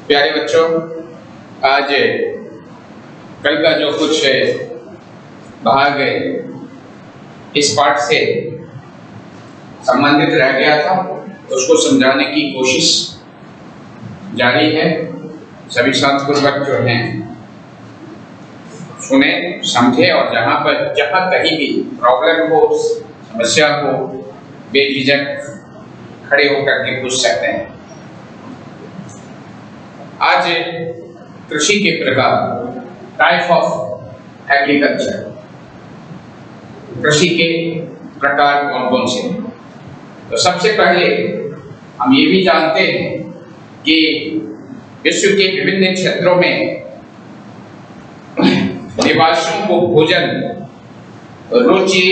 प्यारे बच्चों, आज कल का जो कुछ भाग इस पाठ से संबंधित रह गया था उसको समझाने की कोशिश जारी है। सभी शांतिपूर्वक जो हैं सुने, समझे और जहाँ कहीं भी प्रॉब्लम हो, समस्या हो, बेझिझक खड़े होकर के पूछ सकते हैं। आज कृषि के प्रकार, टाइप ऑफ एग्रीकल्चर, कृषि के प्रकार कौन कौन से हैं। तो सबसे पहले हम ये भी जानते हैं कि विश्व के विभिन्न क्षेत्रों में निवासियों को भोजन रुचि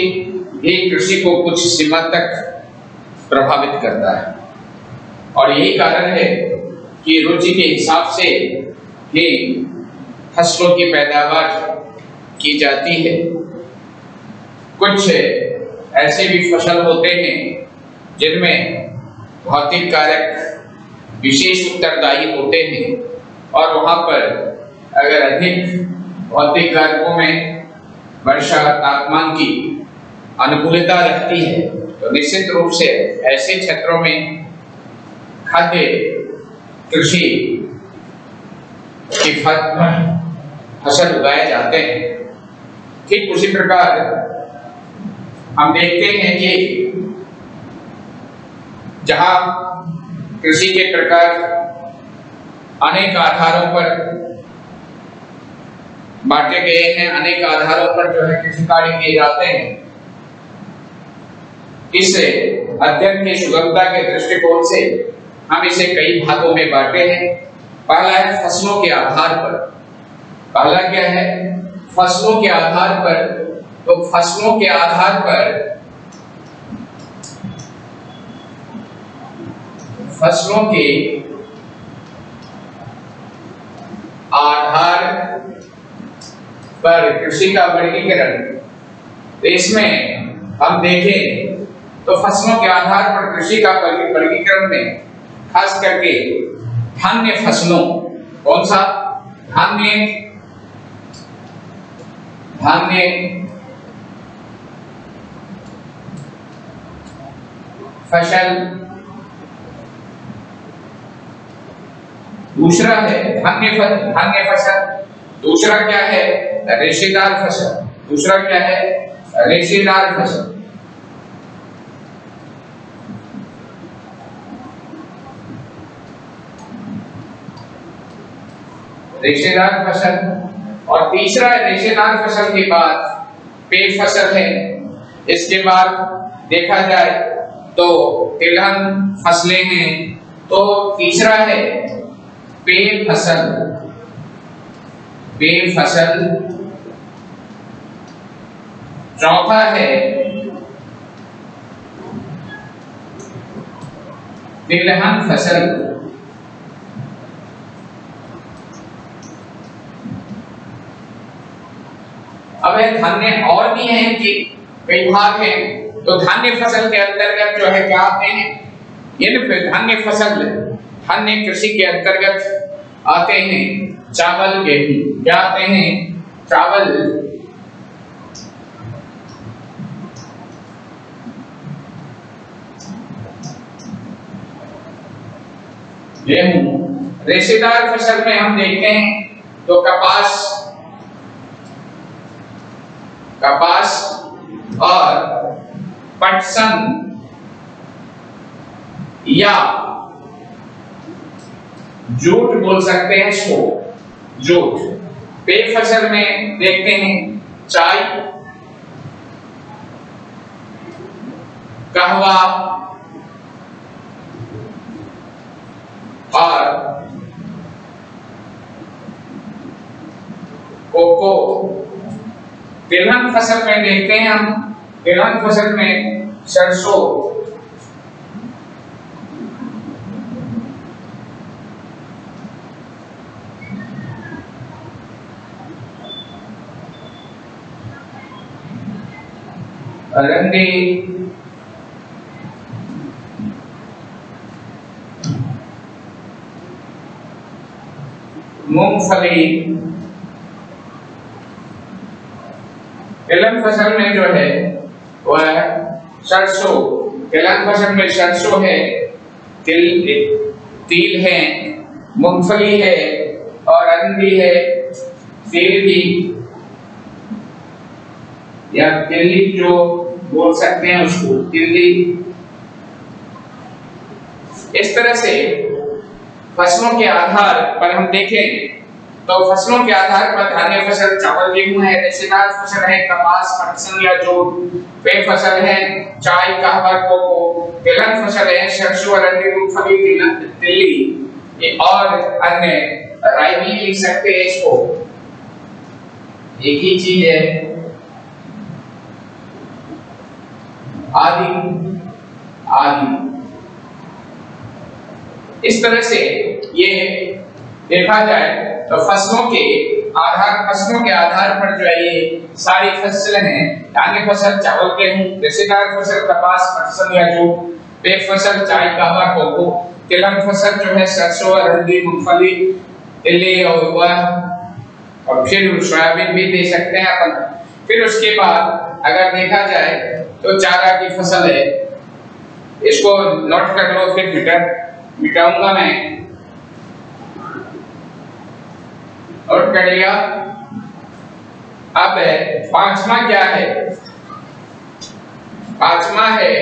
भी कृषि को कुछ सीमा तक प्रभावित करता है और यही कारण है कि रुचि के हिसाब से ही फसलों की पैदावार की जाती है। कुछ ऐसे भी फसल होते हैं जिनमें भौतिक कारक विशेष उत्तरदायी होते हैं और वहां पर अगर अधिक भौतिक कारकों में वर्षा, तापमान की अनुकूलता रहती है तो निश्चित रूप से ऐसे क्षेत्रों में खाद्य कृषि की फसल उगाए जाते हैं। ठीक उसी प्रकार हम देखते हैं कि जहां कृषि के प्रकार अनेक आधारों पर बांटे गए हैं, अनेक आधारों पर जो है कृषि कार्य किए जाते हैं। इस अध्ययन की सुगमता के दृष्टिकोण से हम इसे कई भागों में बांटे हैं। पहला है फसलों के आधार पर। पहला क्या है? फसलों के आधार पर। तो फसलों के आधार पर कृषि का वर्गीकरण। इसमें हम देखें तो फसलों के आधार पर कृषि का वर्गीकरण में खास करके धान्य फसलों, कौन सा? धान्य फसल। दूसरा है धान्य फसल। दूसरा क्या है? रेशेदार फसल। दूसरा क्या है? रेशेदार फसल। रेशेदार फसल। और तीसरा रेशेदार फसल के बाद पेड़ फसल है। इसके बाद देखा जाए तो तिलहन फसलें हैं। तो तीसरा है पेड़ फसल। चौथा है तिलहन फसल। अब धान्य और भी हैं कि कई भाग हैं। तो धान्य फसल के अंतर्गत जो है क्या आते हैं? धान्य फसल, धान्य कृषि के अंतर्गत आते हैं चावल, गेहूं। क्या आते हैं? चावल, गेहूं। रेशेदार फसल में हम देखते हैं तो कपास और पटसन या जूट बोल सकते हैं इसको, जूट। पेय फसल में देखते हैं चाय, कहवा और कोको। तिलहन फसल में देखते हैं हम, तिलहन फसल में सरसों, अरंडी, मूंगफली। तिलहन फसल में जो है वह सरसों, तिलहन फसल में सरसों है, तिल है, मूंगफली है और अरंडी है, तिल या तिल्ली जो बोल सकते हैं उसको तिल्ली। इस तरह से फसलों के आधार पर हम देखें तो फसलों के आधार पर धान्य फसल चावल गेहूं है, रेशेदार फसल है कपास पटसन या जूट, पेय फसल है चाय कहवा कोको, तिलहन फसल है सरसों अरंडी मूंगफली तिल्ली और अन्य राई भी लिख सकते हैं इसको, एक ही चीज है आदि आदि। इस तरह से ये देखा जाए तो फसलों के आधार पर जो है ये सारी फसलें हैं, धान्य फसल चावल गेहूं, रेशेदार फसल कपास पटसन या जूट, पेय फसल चाय कहवा कोको, तिलहन फसल जो है सरसों अरंडी मूंगफली तिल्ली और फिर सोयाबीन भी दे सकते हैं अपन। फिर उसके बाद अगर देखा जाए तो चारा की फसल है, इसको नोट कर लो, फिर मिटाऊंगा मैं, नोट कर लिया। अब पांचवा क्या है? पांचवा है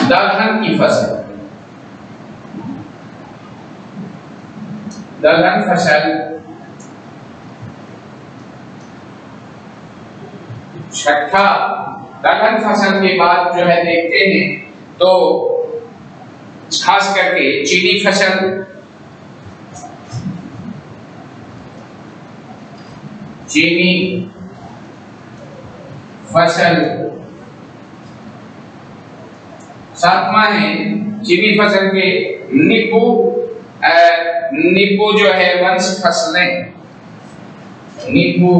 दलहन की फसल। दलहन फसल छठा। दलहन फसल के बाद जो है देखते हैं तो खास करके चीनी फसल, सातवां है चीनी फसल के नींबू जो है वंश फसलें, नींबू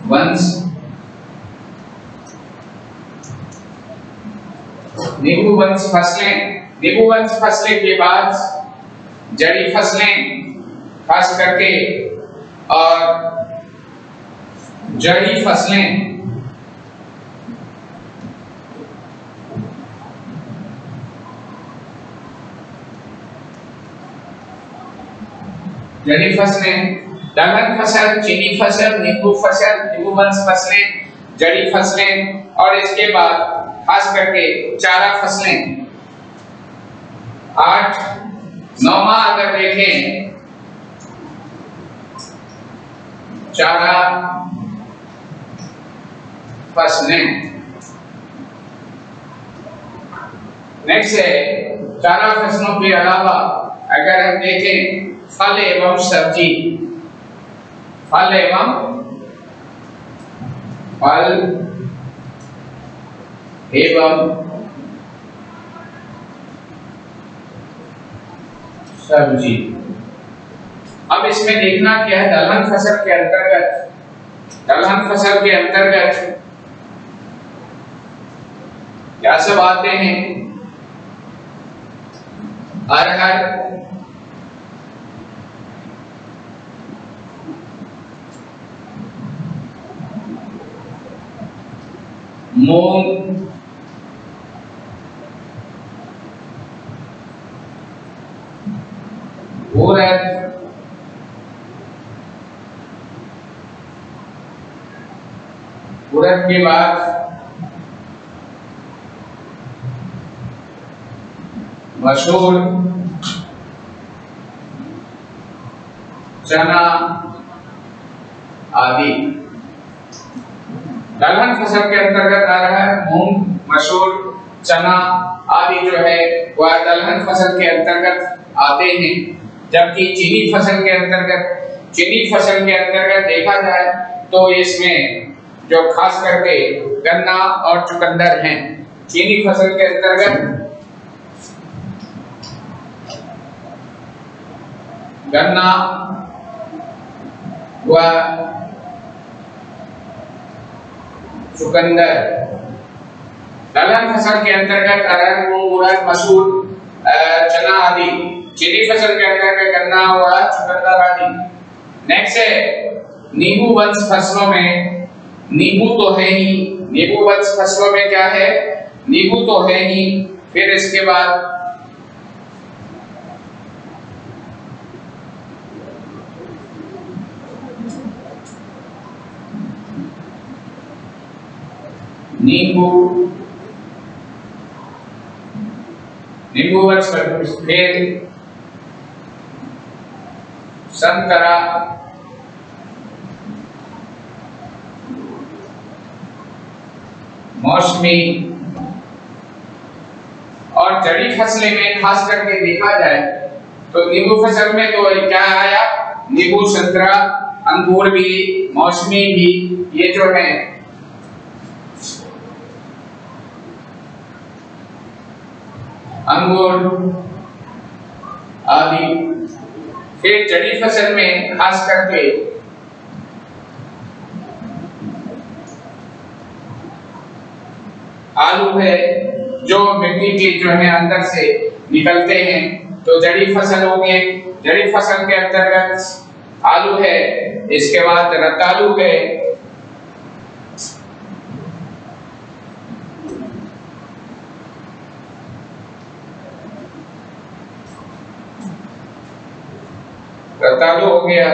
वंश, नींबू वंश फसलें के बाद जड़ी फसलें खास करके और जड़ी फसलें दलहन फसल, चीनी फसल, नींबू फसल, नींबू वंश फसलें, जड़ी फसलें और इसके बाद खास करके चारा फसलें। 8 9वां अगर देखें चारा फसलें। नेक्स्ट है चारा फसलों के अलावा अगर हम देखें फल एवं सब्जी, फल एवं सब्जी। अब इसमें देखना क्या है, दलहन फसल के अंतर्गत क्या सब आते हैं? अरहर, मूंग, उड़द के बाद मसूर, चना आदि। दलहन फसल के अंतर्गत आ रहा है मूंग, मसूर, चना आदि जो है वह दलहन फसल के अंतर्गत आते हैं। जबकि चीनी फसल के अंतर्गत देखा जाए तो इसमें जो खास करके गन्ना और चुकंदर हैं। चीनी फसल के अंतर्गत गन्ना व चुकंदर, दलहन फसल के अंतर्गत अरहर, मूंग, उड़द, मसूर, चना आदि। चीनी फसल के अंतर्गत गन्ना व चुकंदर आदि। नेक्स्ट है नींबू वंश फसलों में, नींबू तो है ही, नींबू वंश फसलों में क्या है, नींबू तो है ही। फिर इसके बाद नींबू, नींबू वंश, फिर संतरा, मौसमी और जड़ी फसलें में खास करके देखा जाए तो नींबू फसल में तो क्या आया, नींबू, संतरा, अंगूर भी, मौसमी भी, ये जो है अंगूर आदि। फिर जड़ी फसल में खास करके आलू है, जो मिट्टी के जो है अंदर से निकलते हैं, तो जड़ी फसल हो गए। जड़ी फसल के अंतर्गत आलू है, इसके बाद रतालू है, रतालू हो गया।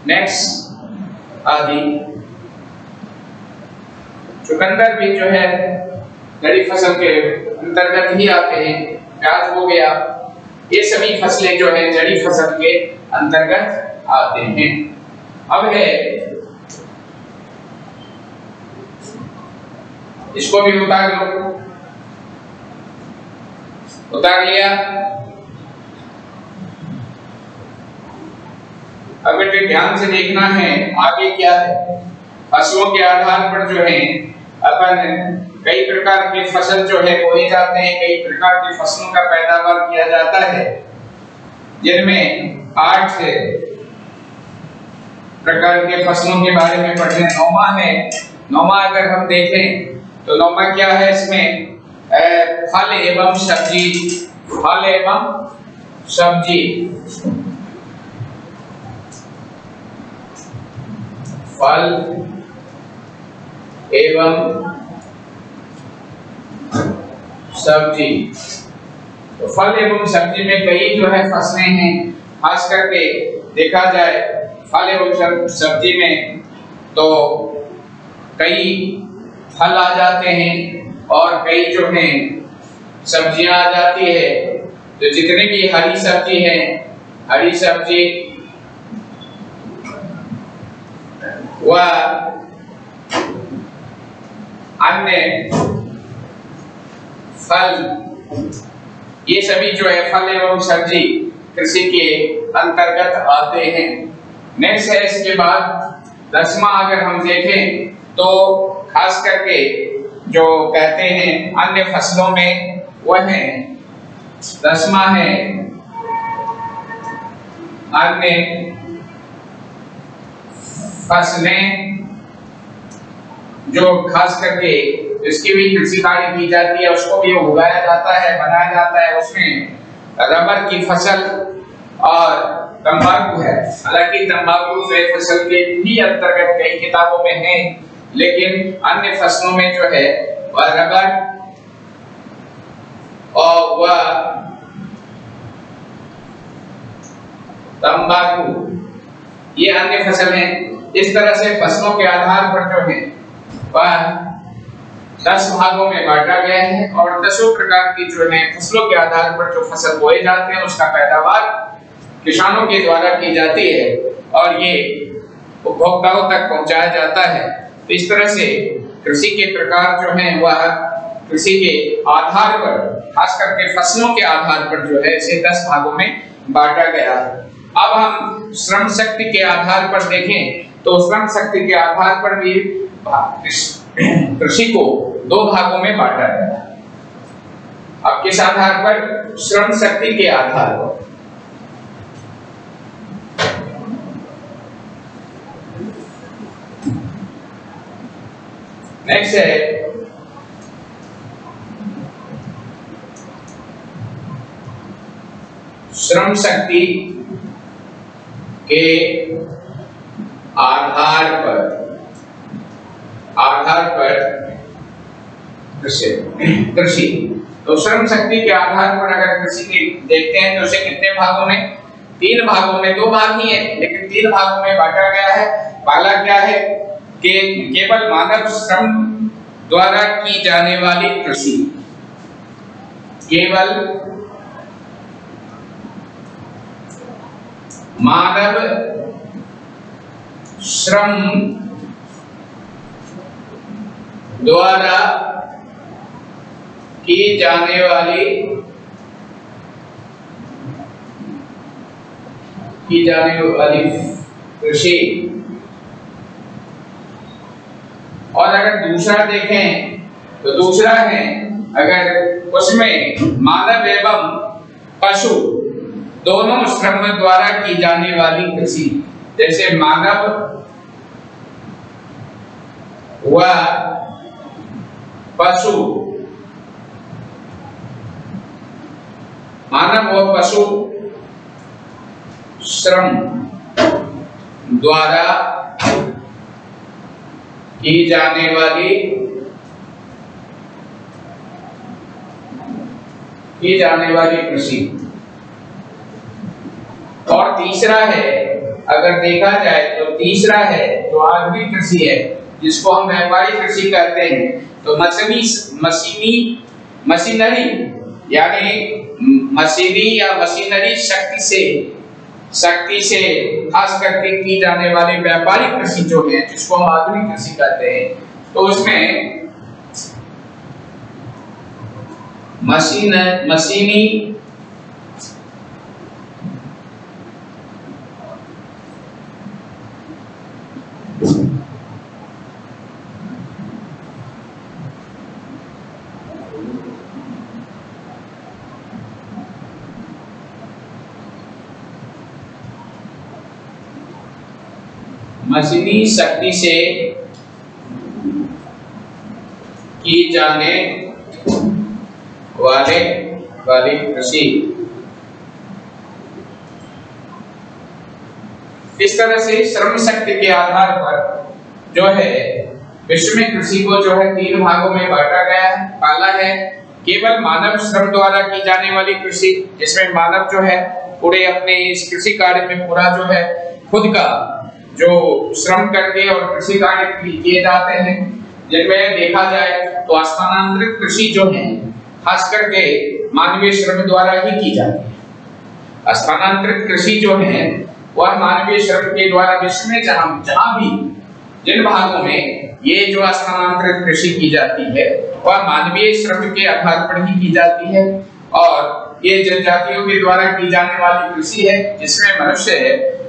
नेक्स्ट आदि। चुकंदर भी जो है जड़ी फसल के अंतर्गत ही आते हैं। प्याज हो गया, ये सभी फसलें जो है जड़ी फसल के अंतर्गत आते हैं। अब है, इसको भी उतार लो, उतार लिया। अब बेटे ध्यान से देखना है आगे क्या है। फसलों के आधार पर जो है अपन कई प्रकार के फसल जो है बोए जाते हैं, कई प्रकार की फसलों का पैदावार किया जाता है, जिनमें 8 प्रकार के फसलों के बारे में पढ़ने। नौमा है, नौमा अगर हम देखें तो नौमा क्या है, इसमें फल एवं सब्जी, फल एवं सब्जी, फल एवं सब्जी। तो फल एवं सब्जी में कई जो है फसलें हैं। खास करके देखा जाए फल एवं सब्जी में तो कई फल आ जाते हैं और कई जो है सब्जियां आ जाती है। तो जितने भी हरी सब्जी है, हरी सब्जी व अन्य फल, ये सभी जो है फल एवं सब्जी कृषि के अंतर्गत आते हैं। नेक्स्ट है इसके बाद 10वां अगर हम देखें तो खास करके जो कहते हैं अन्य फसलों में वह है 10वां है अन्य फसलें, जो खास करके इसकी भी कृषि कार्य की जाती है, उसको भी उगाया जाता है, बनाया जाता है। उसमें रबर की फसल और तंबाकू है। हालांकि तंबाकू फसल के भी अंतर्गत कई किताबों में है, लेकिन अन्य फसलों में जो है वह रबर और वह तंबाकू, ये अन्य फसल है। इस तरह से फसलों के आधार पर जो है वह 10 भागों में बांटा गया है और 10 प्रकार की जो है फसलों के आधार पर जो फसल बोए जाते हैं उसका पैदावार किसानों के द्वारा की जाती है और ये उपभोक्ताओं तक पहुंचाया जाता है। तो इस तरह से कृषि के प्रकार जो हैं वह कृषि के आधार पर, खास करके फसलों के आधार पर जो है इसे 10 भागों में बांटा गया है। अब हम श्रम शक्ति के आधार पर देखें तो श्रम शक्ति के आधार पर भी कृषि को दो भागों में बांटा गया है। अब किस आधार पर? श्रम शक्ति के आधार पर। नेक्स्ट है श्रम शक्ति के आधार पर कृषि। तो श्रम शक्ति के आधार पर अगर कृषि देखते हैं तो उसे कितने भागों में? 3 भागों में। 2 भाग ही है लेकिन 3 भागों में बांटा गया है। पहला क्या है कि केवल मानव श्रम द्वारा की जाने वाली कृषि, केवल मानव श्रम द्वारा की जाने वाली कृषि। और अगर दूसरा देखें तो दूसरा है अगर उसमें मानव एवं पशु दोनों श्रम द्वारा की जाने वाली कृषि, जैसे मानव व पशु श्रम द्वारा की जाने वाली कृषि। और तीसरा है अगर देखा जाए तो तीसरा है जो आखिरी कृषि है जिसको हम व्यापारिक कृषि कहते हैं। तो मशीनरी यानी मशीनी या मशीनरी शक्ति से खास करके की जाने वाली व्यापारिक कृषि जो है जिसको हम आधुनिक कृषि कहते हैं। तो उसमें मशीनी शक्ति से की जाने वाली कृषि। इस तरह से श्रम शक्ति के आधार पर जो है विश्व में कृषि को जो है 3 भागों में बांटा गया है। पहला है केवल मानव श्रम द्वारा की जाने वाली कृषि, जिसमें मानव जो है पूरे अपने इस कृषि कार्य में पूरा जो है खुद का जो श्रम करके और कृषि कार्य किए जाते हैं, जिनमें देखा जाए तो स्थानांतरित कृषि जो है खास करके मानवीय श्रम द्वारा ही की जाती है। स्थानांतरित कृषि जो है वह मानवीय श्रम के द्वारा विश्व में जहां भी जिन भागों में ये जो स्थानांतरित कृषि की जाती है वह मानवीय श्रम के आधार पर ही की जाती है। और ये जनजातियों के द्वारा की जाने वाली कृषि है जिसमें मनुष्य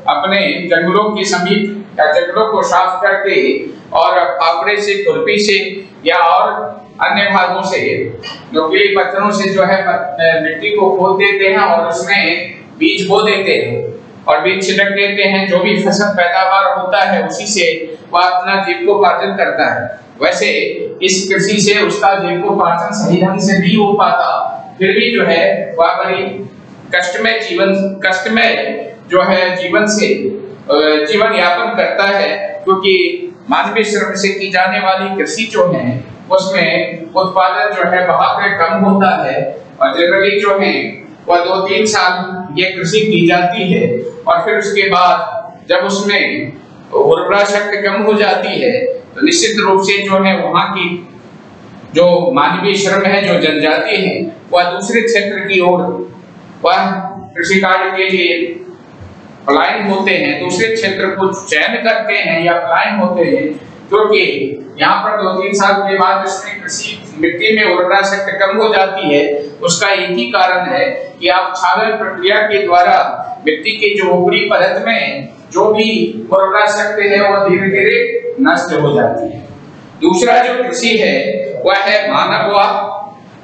अपने जंगलों के समीप या जंगलों को साफ करके और फावड़े से, खुरपी से या और अन्य भागों से नुकीले पत्थरों से जो है मिट्टी को खोद देते हैं और उसमें बीज बो देते हैं और बीज छिड़क देते हैं। जो भी फसल पैदावार होता है उसी से वह अपना जीविकोपार्जन करता है। वैसे इस कृषि से उसका जीविकोपार्जन सही ढंग से नहीं हो पाता, फिर भी जो है वह बड़ी कष्टमय जो है जीवन यापन करता है, क्योंकि मानवीय श्रम से की जाने वाली कृषि जो है उसमें उत्पादन जो है बहुत कम होता है और जनरली जो है वह 2-3 साल ये कृषि की जाती है और फिर उसके बाद जब उसमें उर्वरा शक्ति कम हो जाती है तो निश्चित रूप से जो है वहाँ की जो मानवीय श्रम है, जो जनजाति है, वह दूसरे क्षेत्र की ओर वह कृषि कार्य के लिए पलायन होते हैं, दूसरे क्षेत्र को चयन करते हैं या पलायन होते हैं। क्योंकि यहाँ पर 2-3 साल के बाद उसमें कृषि मिट्टी में उर्वरा शक्ति कम हो जाती है। उसका एक ही कारण है कि आप क्षालन प्रक्रिया के द्वारा मिट्टी के जो ऊपरी परत में जो भी उर्वरा शक्ति है वह धीरे धीरे नष्ट हो जाती है। दूसरा जो कृषि है वह है मानव व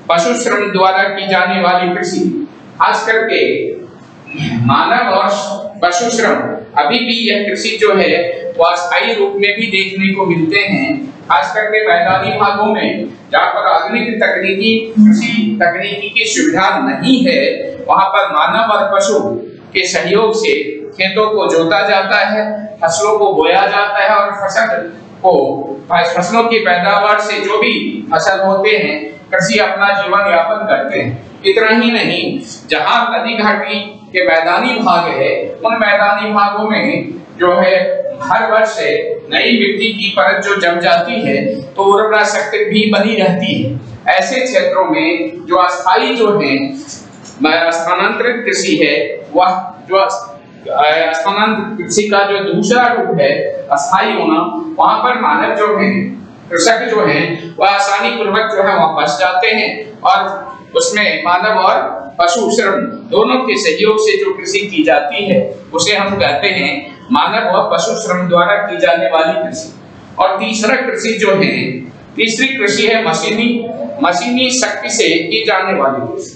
पशु श्रम द्वारा की जाने वाली कृषि। खास करके मानव और पशु श्रम अभी भी यह कृषि जो है वह अस्थायी रूप में भी देखने को मिलते हैं। खास करके मैदानी भागों में जहाँ पर आधुनिक तकनीकी कृषि तकनीकी की सुविधा नहीं है, वहां पर मानव और पशु के सहयोग से खेतों को जोता जाता है, फसलों को बोया जाता है और फसलों की पैदावार से जो भी फसल होते हैं कृषि अपना जीवन यापन करते हैं। इतना ही नहीं, जहाँ नदी घाटी के मैदानी भाग है उन मैदानी भागों में जो है हर वर्ष नई मिट्टी की परत जो जम जाती है तो उर्वरा शक्ति भी बनी रहती है। ऐसे क्षेत्रों में जो अस्थायी जो है स्थानांतरित कृषि है, वह जो स्थानांतरित कृषि का जो दूसरा रूप है अस्थायी होना, वहां पर मानव जो है कृषक जो है वह आसानी पूर्वक जो है वहां बस जाते हैं और उसमें मानव और पशु श्रम दोनों के सहयोग से जो कृषि की जाती है उसे हम कहते हैं मानव और पशु श्रम द्वारा की जाने वाली कृषि। और तीसरा कृषि जो है, तीसरी कृषि है मशीनी शक्ति से की जाने वाली कृषि।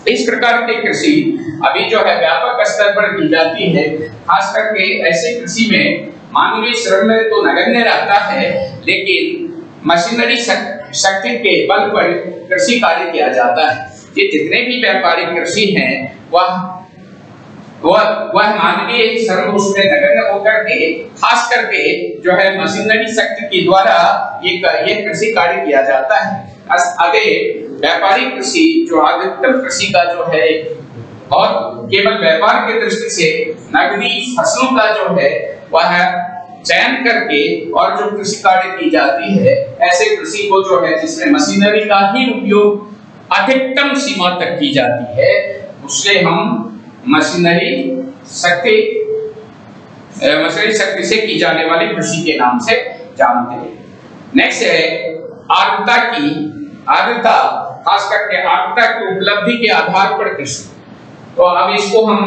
इस प्रकार की कृषि अभी जो है व्यापक स्तर पर की जाती है। खास करके ऐसे कृषि में मानवीय श्रम तो नगण्य रहता है, लेकिन मशीनरी शक्ति के बल पर कृषि कार्य किया जाता है। ये जितने भी व्यापारिक कृषि हैं वह मानवीय श्रम उसमें नगण्य होकर के खास करके जो है मशीनरी शक्ति के द्वारा ये कृषि कार्य किया जाता है। आगे व्यापारिक कृषि जो अधिकतम कृषि का जो है और केवल व्यापार की दृष्टि से नगदी फसलों का जो है वह चयन करके और जो कृषि कार्य की जाती है, ऐसे कृषि को जो है जिसमें मशीनरी का ही उपयोग अधिकतम सीमा तक की जाती है, उसे हम मशीनरी शक्ति से की जाने वाली कृषि के नाम से जानते हैं। नेक्स्ट है आर्द्रता, खास करके आर्द्रता की उपलब्धि के आधार पर कृषि। तो अब इसको हम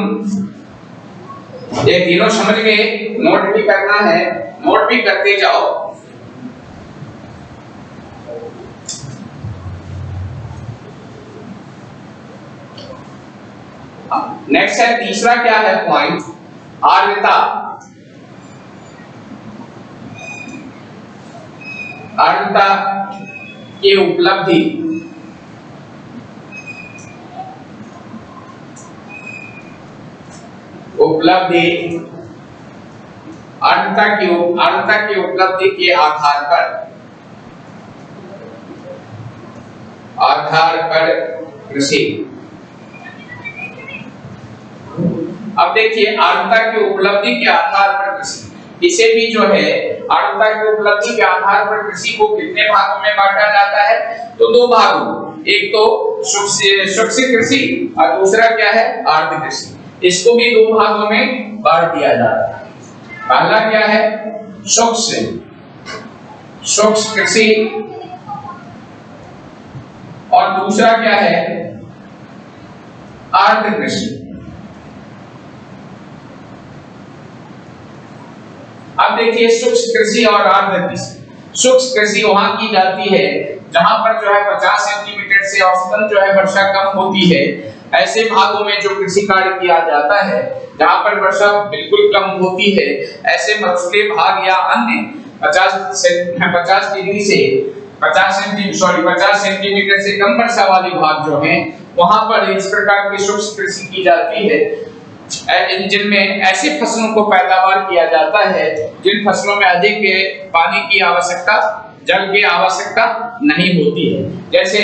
ये तीनों समझ के नोट भी करना है, नोट भी करते जाओ। नेक्स्ट है तीसरा क्या है पॉइंट, आर्द्रता। आर्द्रता की उपलब्धि आर्द्रता की उपलब्धि के आधार पर कृषि। अब देखिए आर्द्रता की उपलब्धि के आधार पर कृषि, इसे भी जो है आर्द्रता की उपलब्धि के आधार पर कृषि को कितने भागों में बांटा जाता है, तो दो भागों, एक तो शुष्क कृषि और दूसरा क्या है आर्द्र कृषि। इसको भी दो भागों में बांट दिया जाता है। पहला क्या है शुष्क कृषि और दूसरा क्या है आर्द्र कृषि। अब देखिए शुष्क कृषि और आर्द्र कृषि। शुष्क कृषि वहां की जाती है जहां पर जो है 50 सेंटीमीटर से औसतन जो है वर्षा कम होती है। ऐसे भागों में जो कृषि कार्य किया जाता है जहां पर वर्षा बिल्कुल कम होती है, ऐसे मरुस्थलीय भाग या अन्य 50 सेंटीमीटर से कम वर्षा वाली भाग जो है वहां पर इस प्रकार की शुष्क कृषि की जाती है, जिनमें ऐसे फसलों को पैदावार किया जाता है जिन फसलों में अधिक पानी की आवश्यकता, जल की आवश्यकता नहीं होती है। जैसे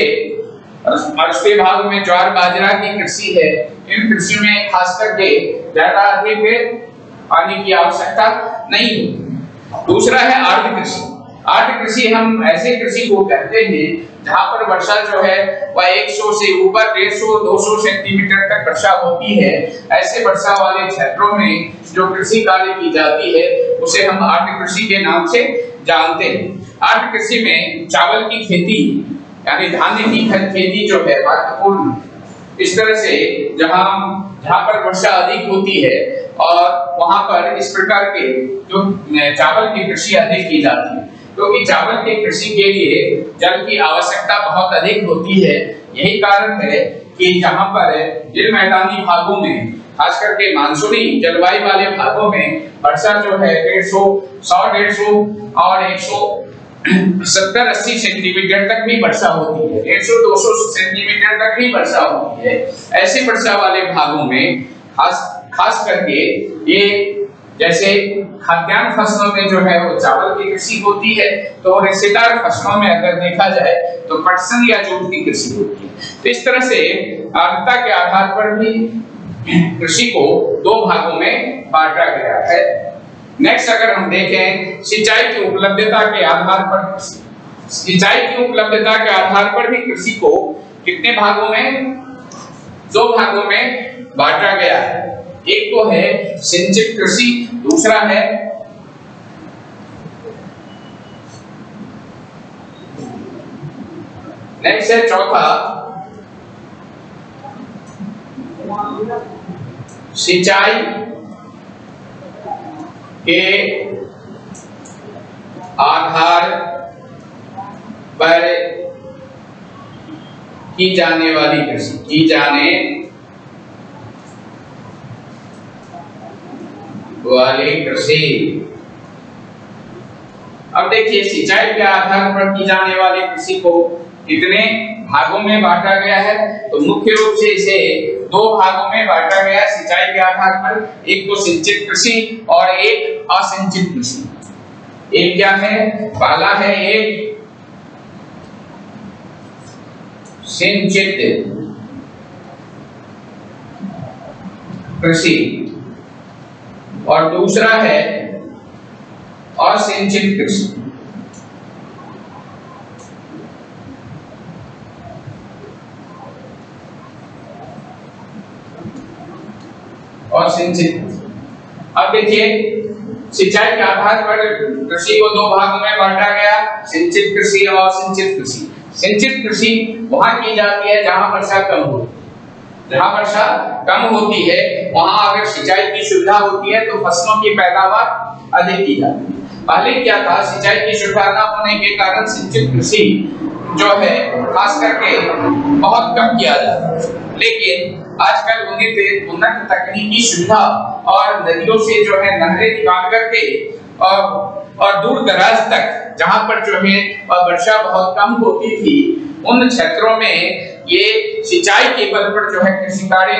मरुस्थलीय भाग में ज्वार बाजरा की कृषि है, इन कृषि में खास करके ज्यादा अधिक पानी की आवश्यकता नहीं होती। दूसरा है आर्द्र कृषि। आर्द्र कृषि हम ऐसे कृषि को कहते हैं जहां पर वर्षा जो है वह 100 से ऊपर 150-200 सेंटीमीटर तक वर्षा होती है। ऐसे वर्षा वाले क्षेत्रों में जो कृषि कार्य की जाती है उसे हम आर्द्र कृषि के नाम से जानते हैं। आर्द्र कृषि में चावल की खेती यानी धान्य की खेती जो है महत्वपूर्ण। इस तरह से जहां पर वर्षा अधिक होती है और वहां पर इस प्रकार के जो चावल की कृषि अधिक की जाती है, क्योंकि चावल की कृषि के लिए जल की आवश्यकता बहुत अधिक होती है। यही कारण है कि जहां पर जिन मैदानी भागों में खास करके मानसूनी जलवायु वाले भागों में वर्षा जो है 150 और 170-80 सेंटीमीटर तक भी वर्षा होती है, 150-200 सेंटीमीटर तक भी वर्षा होती है। ऐसे वर्षा वाले भागों में खास करके ये जैसे खाद्यान्न फसलों में जो है वो चावल की कृषि होती है, तो रेशेदार फसलों में अगर देखा जाए तो पटसन या जूट की कृषि होती है। तो इस तरह से आर्द्रता के आधार पर भी कृषि को दो भागों में बांटा गया है। नेक्स्ट अगर हम देखें सिंचाई की उपलब्धता के आधार पर, सिंचाई की उपलब्धता के आधार पर भी कृषि को कितने भागों में, दो भागों में बांटा गया है। एक तो है सिंचित कृषि, दूसरा है नेक्स्ट है चौथा सिंचाई के आधार पर की जाने वाली कृषि, की जाने वाली कृषि। अब देखिए सिंचाई के आधार पर की जाने वाली कृषि को कितने भागों में बांटा गया है, तो मुख्य रूप से इसे दो भागों में बांटा गया है सिंचाई के आधार पर। एक तो सिंचित कृषि और एक असिंचित कृषि। एक क्या है, पहला है एक सिंचित कृषि और दूसरा है असिंचित कृषि। और सिंचित, अब देखिए सिंचाई के आधार पर कृषि को दो भागों में बांटा गया, सिंचित कृषि और असिंचित कृषि। सिंचित कृषि वहां की जाती है जहां वर्षा कम हो, जहां वर्षा कम होती है वहां अगर सिंचाई की सुविधा होती है तो फसलों की पैदावार अधिक की जाती है। पहले क्या था, सिंचाई की सुविधा न होने के कारण सिंचित कृषि जो है खास करके बहुत कम किया जाता है, लेकिन आजकल उन्नत तकनीकी सुविधा और नदियों से जो है नहरें निकाल करके और दूर दराज तक जहां पर जो है वर्षा बहुत कम होती थी उन क्षेत्रों में ये सिंचाई के बल पर जो है कृषि कार्य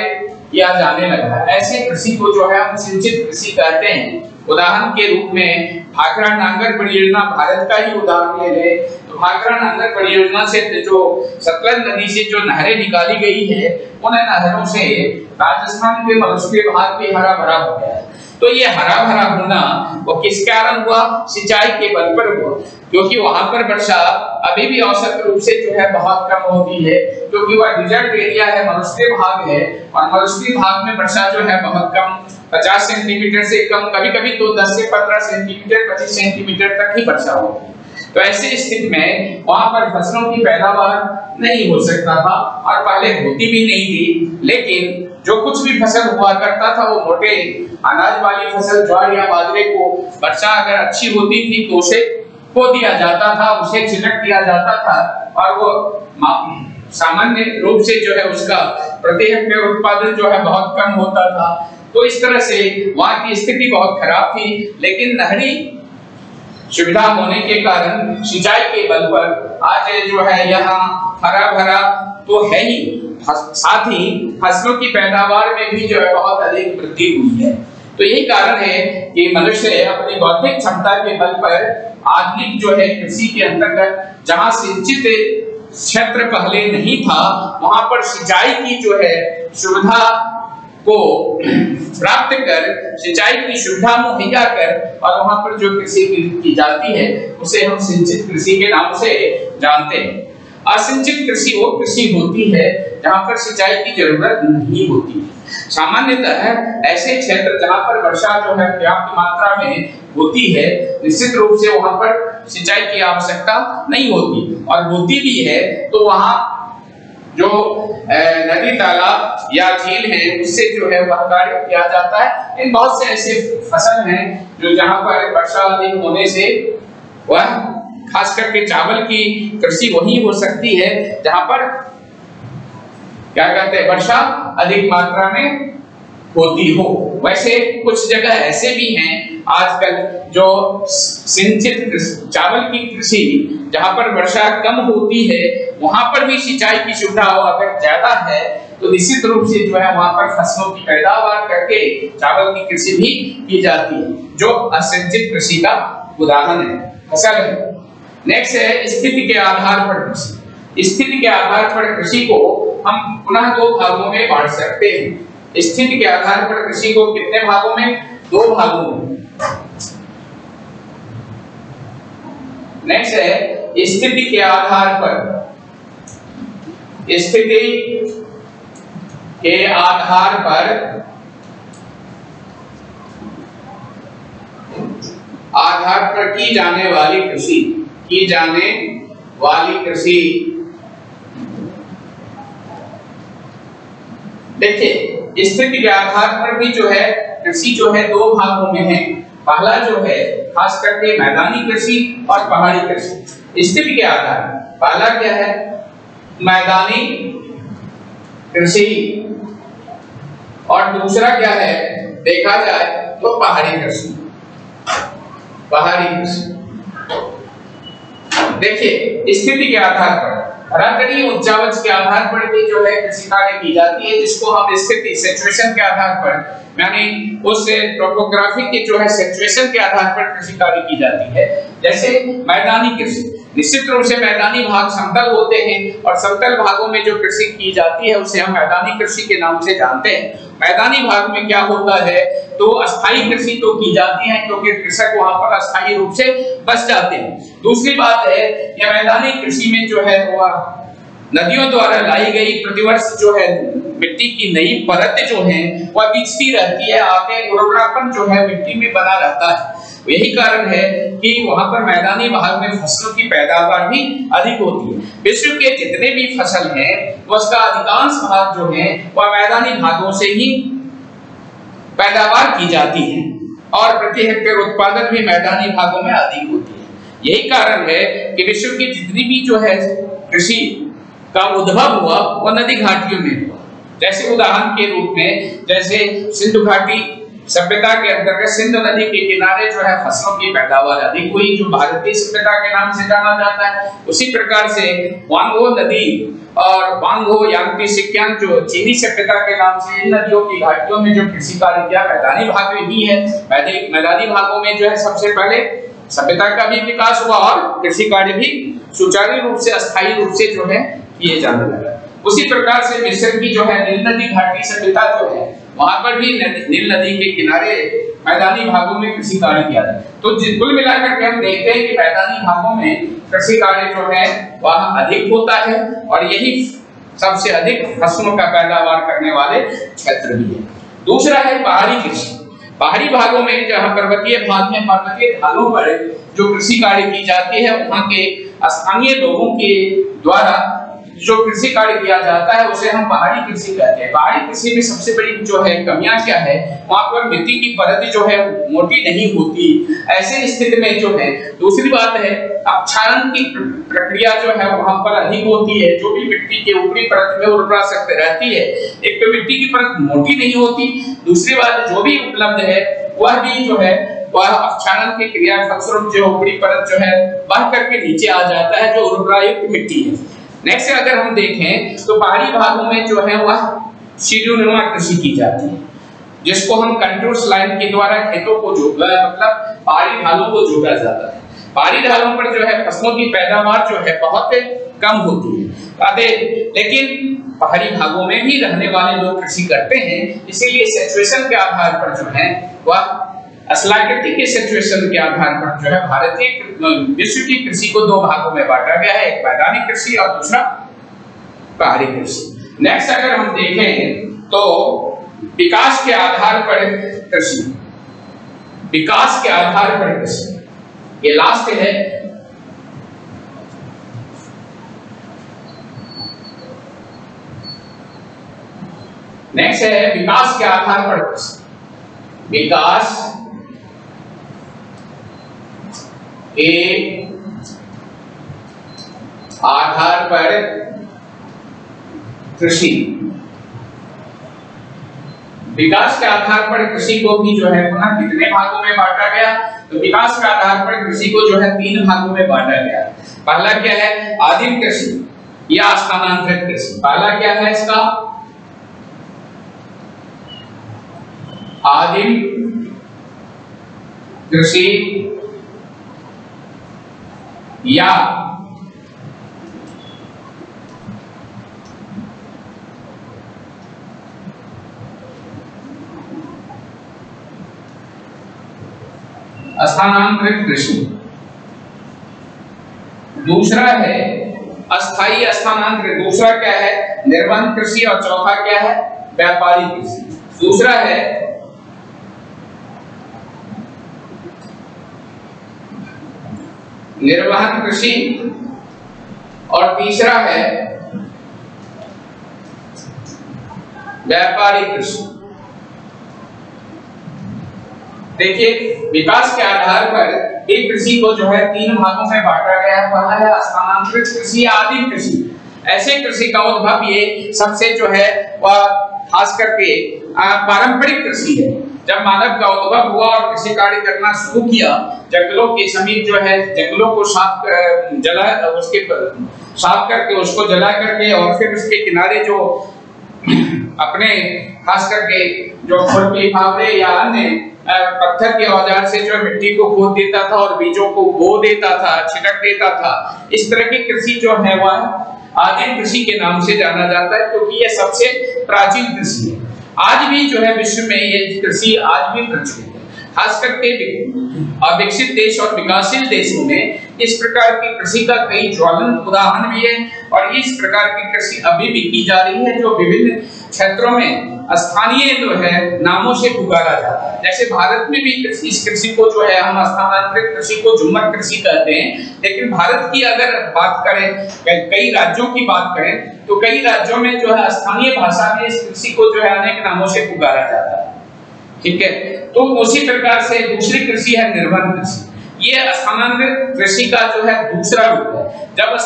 किया जाने लगा। ऐसे कृषि को जो है हम सिंचित कृषि कहते हैं। उदाहरण के रूप में भाखड़ा नांगर परियोजना भारत का ही उदाहरण ले ले तो भाखड़ा नांगर परियोजना से जो सतलज नदी से जो नहरें निकाली गई है उन नहरों से राजस्थान के मलुस्के भाग भी हरा भरा हो गया है। तो ये हरा भरा होना वो किस कारण हुआ, सिंचाई के बल पर हुआ, क्योंकि वहां पर वर्षा अभी भी औसत रूप से जो है बहुत कम होती है, क्योंकि वह डिजर्ट एरिया है, मलुस्के भाग है और मलुस्के भाग में वर्षा जो है बहुत कम, 50 सेंटीमीटर से कम, कभी-कभी तो 10 से 15 सेंटीमीटर 25 सेंटीमीटर तक ही वर्षा होती है। तो ऐसे स्थिति में वहां पर फसलों की पैदावार नहीं हो सकता था और पहले होती भी नहीं थी, लेकिन जो कुछ भी फसल हुआ करता था वो मोटे अनाज वाली फसल ज्वार या बाजरे को वर्षा अगर अच्छी होती थी तो उसे बो दिया जाता था, उसे छिड़क दिया जाता था और वो सामान्य रूप से जो है उसका प्रति हेक्टेयर उत्पादन जो है बहुत कम होता था। तो इस तरह से वहां की स्थिति बहुत खराब थी, लेकिन नहरी सुविधा होने के कारण सिंचाई के बल पर आज जो है यहाँ हरा भरा तो है ही, साथ ही फसलों की पैदावार में भी जो है बहुत अधिक वृद्धि हुई है। तो यही कारण है कि मनुष्य अपनी बौद्धिक क्षमता के बल पर आधुनिक जो है कृषि के अंतर्गत जहां सिंचित क्षेत्र पहले नहीं था वहां पर सिंचाई की जो है सुविधा को प्राप्त कर, सिंचाई की सुविधा मुहैया कर और वहां पर जो कृषि की जाती है उसे हम सिंचित कृषि के नाम से जानते हैं। असिंचित कृषि वो कृषि होती है जहां पर सिंचाई की जरूरत नहीं होती है। सामान्यतः ऐसे क्षेत्र जहां पर वर्षा जो है पर्याप्त मात्रा में होती है, निश्चित रूप से वहां पर सिंचाई की आवश्यकता नहीं होती, और होती भी है तो वहां जो नदी तालाब या झील है उससे जो है वह कार्य किया जाता है। इन बहुत से ऐसे फसल हैं जो जहां पर वर्षा अधिक होने से वह खास करके चावल की कृषि वही हो सकती है जहां पर क्या कहते हैं वर्षा अधिक मात्रा में होती हो। वैसे कुछ जगह ऐसे भी हैं आजकल जो सिंचित चावल की कृषि जहां पर वर्षा कम होती है वहां पर भी सिंचाई की सुविधा अगर ज्यादा है तो निश्चित रूप से जो है वहां पर फसलों की पैदावार करके चावल की कृषि भी की जाती है, जो असिंचित कृषि का उदाहरण है, फसल है। नेक्स्ट है स्थिति के आधार पर कृषि। स्थिति के आधार पर कृषि को हम पुनः दो भागों में बांट सकते हैं। स्थिति के आधार पर कृषि को कितने भागों में? दो भागों में। नेक्स्ट है स्थिति के आधार पर। स्थिति के आधार पर की जाने वाली कृषि, की जाने वाली कृषि। देखिए स्थिति के आधार पर भी जो है कृषि जो है दो भागों में है। पहला जो है खास करके मैदानी कृषि और पहाड़ी कृषि। स्थिति के आधार पहला क्या है? मैदानी कृषि, और दूसरा क्या है देखा जाए तो पहाड़ी कृषि। पहाड़ी कृषि देखिए स्थिति के आधार पर धरातलीय उच्चावच के आधार पर भी जो है कृषि कार्य की जाती है, जिसको हम स्थिति सिचुएशन के आधार पर यानी उस टोपोग्राफी के जो है सिचुएशन के आधार पर कृषि कार्य की जाती है। जैसे मैदानी कृषि, निश्चित रूप से मैदानी भाग समतल होते हैं और समतल भागों में जो कृषि की जाती है उसे हम मैदानी कृषि के नाम से जानते हैं। मैदानी भाग में क्या होता है तो अस्थायी कृषि तो की जाती है क्योंकि कृषक वहां पर अस्थायी रूप से बस जाते हैं। दूसरी बात है कि मैदानी कृषि में जो है वह नदियों द्वारा लाई गई प्रतिवर्ष जो है मिट्टी की नई परत जो है वह बिछती रहती है, आगे उर्वरापन जो है मिट्टी में बना रहता है। यही कारण है कि वहां पर मैदानी भाग में फसलों की पैदावार भी अधिक होती है। विश्व के जितने भी फसल हैं उसका अधिकांश भाग जो है वह मैदानी भागों से ही पैदावार की जाती है और प्रति हेक्टेयर उत्पादन भी मैदानी भागों में अधिक होती है। यही कारण है कि विश्व की जितनी भी जो है कृषि का उद्भव हुआ वह नदी घाटियों में हुआ। जैसे उदाहरण के रूप में जैसे सिंधु घाटी सभ्यता के अंतर्गत सिंधु नदी के किनारे जो है फसलों की पैदावार अधिक हुई, जो भारतीय सभ्यता के नाम से जाना जाता है। उसी प्रकार से वांगो नदी और वांगो यांगती सिक्यांग जो चीनी सभ्यता के नाम से इन नदियों की घाटियों में जो कृषि कार्य किया मैदानी भाग में ही है। मैदानी भागों में जो है सबसे पहले सभ्यता का भी विकास हुआ और कृषि कार्य भी सुचारू रूप से अस्थायी रूप से जो है किए जाने लगा। उसी प्रकार से मिस्र की जो है नील नदी घाटी सभ्यता जो है वहां पर भी नील नदी के किनारे मैदानी भागों में कृषि कार्य किया जाता है। तो कुल मिलाकर के हम देखते हैं कि मैदानी भागों में कृषि कार्य जो है वह अधिक होता है और यही सबसे अधिक फसलों का पैदावार करने वाले क्षेत्र भी है। दूसरा है पहाड़ी कृषि। पहाड़ी भागों में जहाँ पर्वतीय भाग में पर्वतीय ढालों पर जो कृषि कार्य की जाती है वहाँ के स्थानीय लोगों के द्वारा जो कृषि कार्य किया जाता है उसे हम पहाड़ी कृषि कहते हैं। पहाड़ी कृषि में सबसे बड़ी जो है कमियां क्या है, वहां पर मिट्टी की परत जो है मोटी नहीं होती। ऐसे स्थिति में जो है दूसरी बात है अपक्षारण की प्रक्रिया जो है वहां पर अधिक होती है। जो भी मिट्टी के ऊपरी परत में उर्वरा शक्ति रहती है, एक तो मिट्टी की परत मोटी नहीं होती, दूसरी बात जो भी उपलब्ध है वह भी जो है वह अपक्षारण की क्रिया फलस्वरूप जो ऊपरी परत जो है बह करके नीचे आ जाता है जो उर्वरायुक्त मिट्टी है। नेक्स्ट अगर हम देखें तो पहाड़ी भागों में जो है वह सीढ़ीनुमा कृषि की जाती है, जिसको हम कंटूर्स लाइन के द्वारा खेतों को जोड़ा मतलब पहाड़ी ढालों को जोड़ा जाता है। पहाड़ी ढालों पर जो है फसलों की पैदावार जो है बहुत कम होती है, लेकिन पहाड़ी भागों में भी रहने वाले लोग कृषि करते हैं। इसीलिए सिचुएशन के आधार पर जो है वह स्थलाकृति के सिचुएशन के आधार पर जो है भारतीय विश्व की कृषि को दो भागों में बांटा गया है, एक मैदानी कृषि और दूसरा पहाड़ी कृषि। नेक्स्ट अगर हम देखें तो विकास के आधार पर कृषि, विकास के आधार पर कृषि, ये लास्ट है नेक्स्ट है विकास के आधार पर कृषि। विकास के आधार पर कृषि। विकास के आधार पर कृषि को भी जो है पुनः कितने भागों में बांटा गया? तो विकास के आधार पर कृषि को जो है 3 भागों में बांटा गया। पहला क्या है? आदिम कृषि या स्थानांतरित कृषि। पहला क्या है इसका? आदिम कृषि या स्थानांतरित कृषि। दूसरा है अस्थायी स्थानांतरित। दूसरा क्या है? निर्बंध कृषि। और चौथा क्या है? व्यापारी कृषि। दूसरा है निर्वहन कृषि और तीसरा है व्यापारी कृषि। देखिए, विकास के आधार पर एक कृषि को जो है 3 भागों में बांटा गया है। पहला है स्थानांतरित कृषि या आदिम कृषि। ऐसे कृषि का उद्भव ये सबसे जो है वह खास करके पारंपरिक कृषि है। जब मानव का उद्भव हुआ और कृषि कार्य करना शुरू किया, जंगलों के समीप जो है जंगलों को साफ करके उसको जला करके और फिर उसके किनारे जो अपने खास करके जो खुरपी फावड़े या अन्य पत्थर के औजार से जो मिट्टी को खोद देता था और बीजों को बो देता था, छिटक देता था। इस तरह की कृषि जो है वह आदिम कृषि के नाम से जाना जाता है, क्योंकि यह सबसे प्राचीन कृषि है। आज भी जो है विश्व में ये कृषि आज भी प्रचलित है। खास करके विकसित देश और विकासशील देशों में इस प्रकार की कृषि का कई ज्वलंत उदाहरण भी है और इस प्रकार की कृषि अभी भी की जा रही है, जो विभिन्न क्षेत्रों में स्थानीय जो है नामों से पुकारा जाता है। जैसे भारत में भी इस कृषि को जो है हम स्थानांतरित कृषि को झुम्मर कृषि कहते हैं, लेकिन भारत की अगर बात करें, कई राज्यों की बात करें, तो कई राज्यों में जो है स्थानीय भाषा में इस कृषि को जो है अनेक नामों से पुकारा जाता है। ठीक है, तो उसी प्रकार से दूसरी कृषि है निर्बंध कृषि। ये स्थानांतरित कृषि का जो है दूसरा रूप है। जब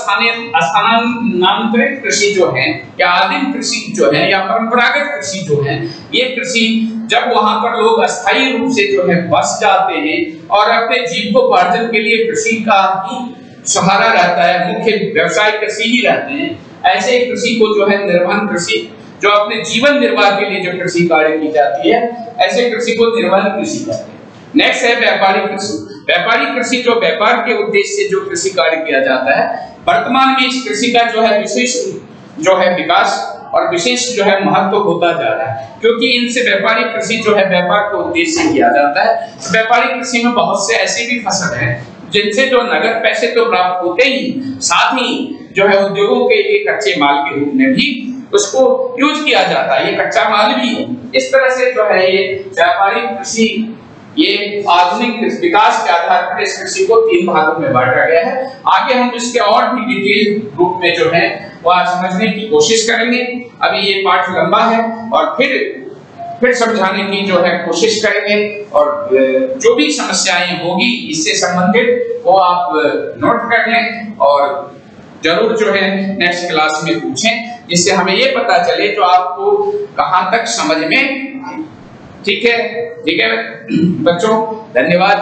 स्थानांतरित कृषि जो है या आदिम कृषि जो है या परंपरागत कृषि जो है, ये कृषि जब वहां पर लोग अस्थायी रूप से जो है बस जाते हैं और अपने जीविकोपार्जन के लिए कृषि का ही सहारा रहता है, मुख्य व्यवसाय कृषि ही रहते हैं, ऐसे कृषि को जो है निर्वहन कृषि, जो अपने जीवन निर्वाह के लिए जो कृषि कार्य की जाती है, ऐसे कृषि को निर्वहन कृषि कहते हैं। नेक्स्ट है व्यापारी कृषि। व्यापारी कृषि जो व्यापार के उद्देश्य से जो कृषि कार्य किया जाता है। वर्तमान में इस कृषि का जो है विशेष जो है विकास और विशेष जो है महत्व होता जा रहा है, क्योंकि इनसे व्यापारी कृषि जो है व्यापार के उद्देश्य से किया जाता है। व्यापारी कृषि में बहुत से ऐसे भी फसल हैं जिनसे जो नगद पैसे तो प्राप्त होते ही, साथ ही जो है उद्योगों के लिए कच्चे माल के रूप में भी उसको यूज किया जाता है। ये कच्चा माल भी है। इस तरह से जो है ये व्यापारी कृषि, ये आधुनिक विकास के आधार पर इस कृषि को 3 भागों में बांटा गया है। आगे हम इसके और भी डिटेल रूप में जो है वह समझने की कोशिश करेंगे। अभी ये पाठ लंबा है और फिर समझाने की जो है कोशिश करेंगे, और जो भी समस्याएं होगी इससे संबंधित वो आप नोट कर लें और जरूर जो है नेक्स्ट क्लास में पूछें, जिससे हमें ये पता चले जो आपको कहां तक समझ में। ठीक है बच्चों, धन्यवाद।